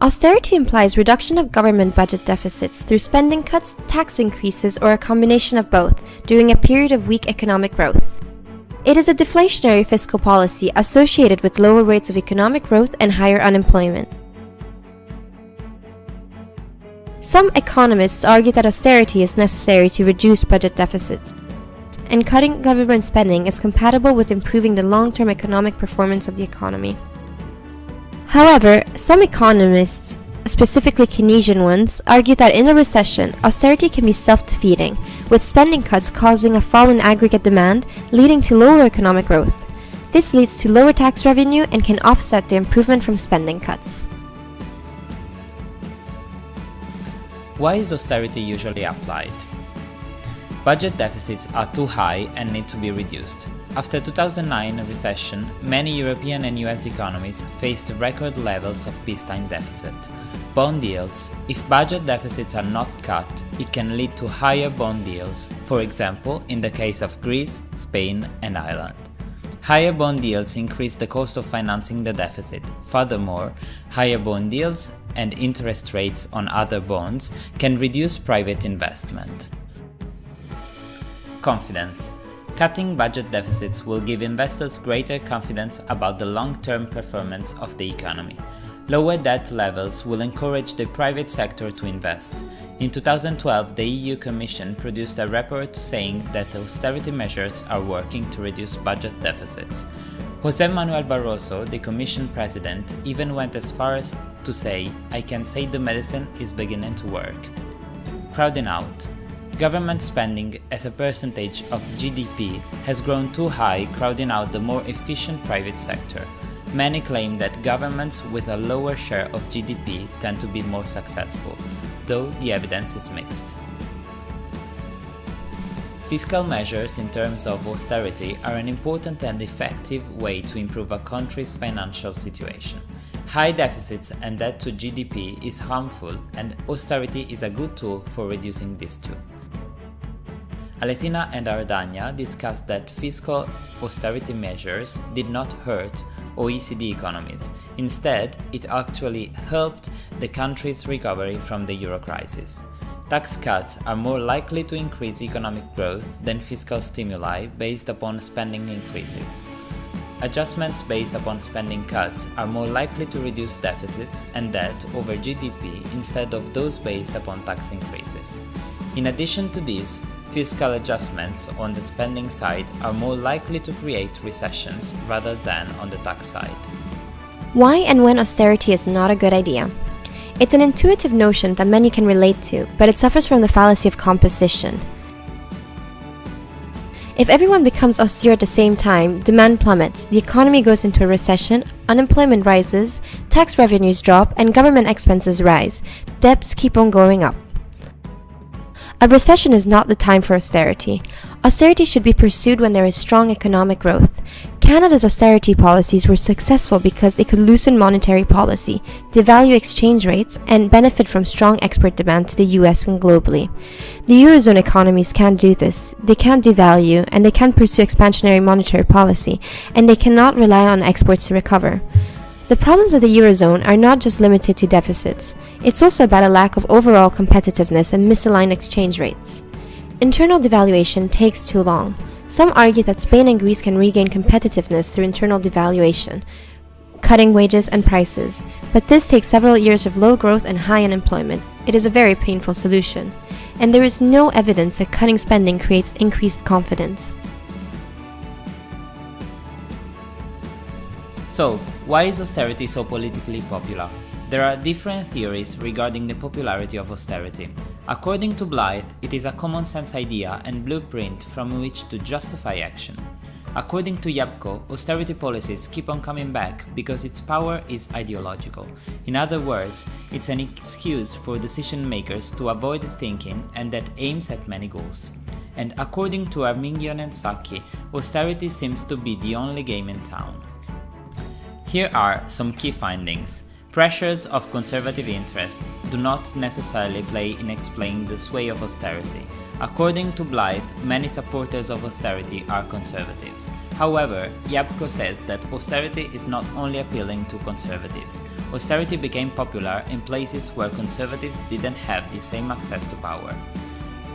Austerity implies reduction of government budget deficits through spending cuts, tax increases, or a combination of both during a period of weak economic growth. It is a deflationary fiscal policy associated with lower rates of economic growth and higher unemployment. Some economists argue that austerity is necessary to reduce budget deficits, and cutting government spending is compatible with improving the long-term economic performance of the economy. However, some economists, specifically Keynesian ones, argue that in a recession, austerity can be self-defeating, with spending cuts causing a fall in aggregate demand, leading to lower economic growth. This leads to lower tax revenue and can offset the improvement from spending cuts. Why is austerity usually applied? Budget deficits are too high and need to be reduced. After 2009 recession, many European and US economies faced record levels of peacetime deficit. Bond yields. If budget deficits are not cut, it can lead to higher bond yields, for example, in the case of Greece, Spain, and Ireland. Higher bond yields increase the cost of financing the deficit. Furthermore, higher bond yields and interest rates on other bonds can reduce private investment. Confidence. Cutting budget deficits will give investors greater confidence about the long-term performance of the economy. Lower debt levels will encourage the private sector to invest. In 2012, the EU Commission produced a report saying that austerity measures are working to reduce budget deficits. José Manuel Barroso, the Commission president, even went as far as to say, "I can say the medicine is beginning to work." Crowding out. Government spending as a percentage of GDP has grown too high, crowding out the more efficient private sector. Many claim that governments with a lower share of GDP tend to be more successful, though the evidence is mixed. Fiscal measures in terms of austerity are an important and effective way to improve a country's financial situation. High deficits and debt to GDP is harmful, and austerity is a good tool for reducing these two. Alesina and Ardagna discussed that fiscal austerity measures did not hurt OECD economies. Instead, it actually helped the country's recovery from the euro crisis. Tax cuts are more likely to increase economic growth than fiscal stimuli based upon spending increases. Adjustments based upon spending cuts are more likely to reduce deficits and debt over GDP instead of those based upon tax increases. In addition to this, fiscal adjustments on the spending side are more likely to create recessions rather than on the tax side. Why and when austerity is not a good idea? It's an intuitive notion that many can relate to, but it suffers from the fallacy of composition. If everyone becomes austere at the same time, demand plummets, the economy goes into a recession, unemployment rises, tax revenues drop, and government expenses rise. Debts keep on going up. A recession is not the time for austerity. Austerity should be pursued when there is strong economic growth. Canada's austerity policies were successful because it could loosen monetary policy, devalue exchange rates, and benefit from strong export demand to the US and globally. The Eurozone economies can't do this. They can't devalue, and they can't pursue expansionary monetary policy, and they cannot rely on exports to recover. The problems of the Eurozone are not just limited to deficits. It's also about a lack of overall competitiveness and misaligned exchange rates. Internal devaluation takes too long. Some argue that Spain and Greece can regain competitiveness through internal devaluation, cutting wages and prices, but this takes several years of low growth and high unemployment. It is a very painful solution, and there is no evidence that cutting spending creates increased confidence. So, why is austerity so politically popular? There are different theories regarding the popularity of austerity. According to Blythe, it is a common sense idea and blueprint from which to justify action. According to Yapko, austerity policies keep on coming back because its power is ideological. In other words, it's an excuse for decision makers to avoid thinking and that aims at many goals. And according to Armingian and Sacchi, austerity seems to be the only game in town. Here are some key findings. Pressures of conservative interests do not necessarily play in explaining the sway of austerity. According to Blythe, many supporters of austerity are conservatives. However, Yabko says that austerity is not only appealing to conservatives. Austerity became popular in places where conservatives didn't have the same access to power.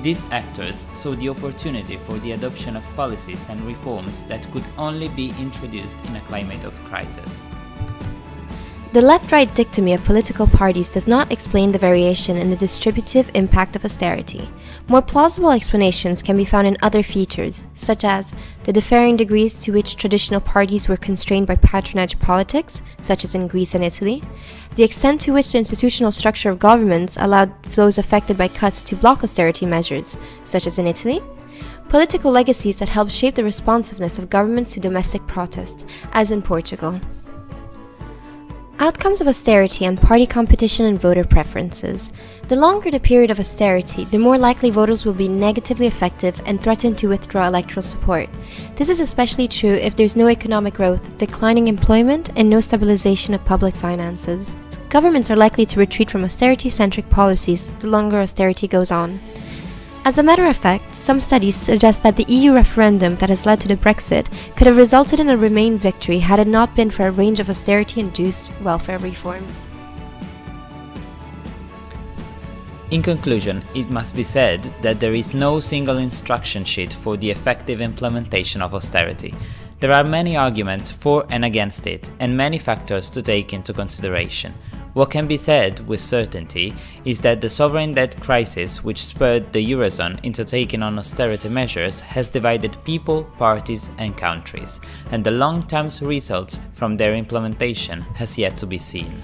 These actors saw the opportunity for the adoption of policies and reforms that could only be introduced in a climate of crisis. The left-right dichotomy of political parties does not explain the variation in the distributive impact of austerity. More plausible explanations can be found in other features, such as the differing degrees to which traditional parties were constrained by patronage politics, such as in Greece and Italy, the extent to which the institutional structure of governments allowed those affected by cuts to block austerity measures, such as in Italy, political legacies that helped shape the responsiveness of governments to domestic protest, as in Portugal. Outcomes of austerity and party competition and voter preferences. The longer the period of austerity, the more likely voters will be negatively affected and threaten to withdraw electoral support. This is especially true if there's no economic growth, declining employment, and no stabilization of public finances. Governments are likely to retreat from austerity-centric policies the longer austerity goes on. As a matter of fact, some studies suggest that the EU referendum that has led to the Brexit could have resulted in a Remain victory had it not been for a range of austerity-induced welfare reforms. In conclusion, it must be said that there is no single instruction sheet for the effective implementation of austerity. There are many arguments for and against it, and many factors to take into consideration. What can be said with certainty is that the sovereign debt crisis which spurred the Eurozone into taking on austerity measures has divided people, parties and countries, and the long-term results from their implementation has yet to be seen.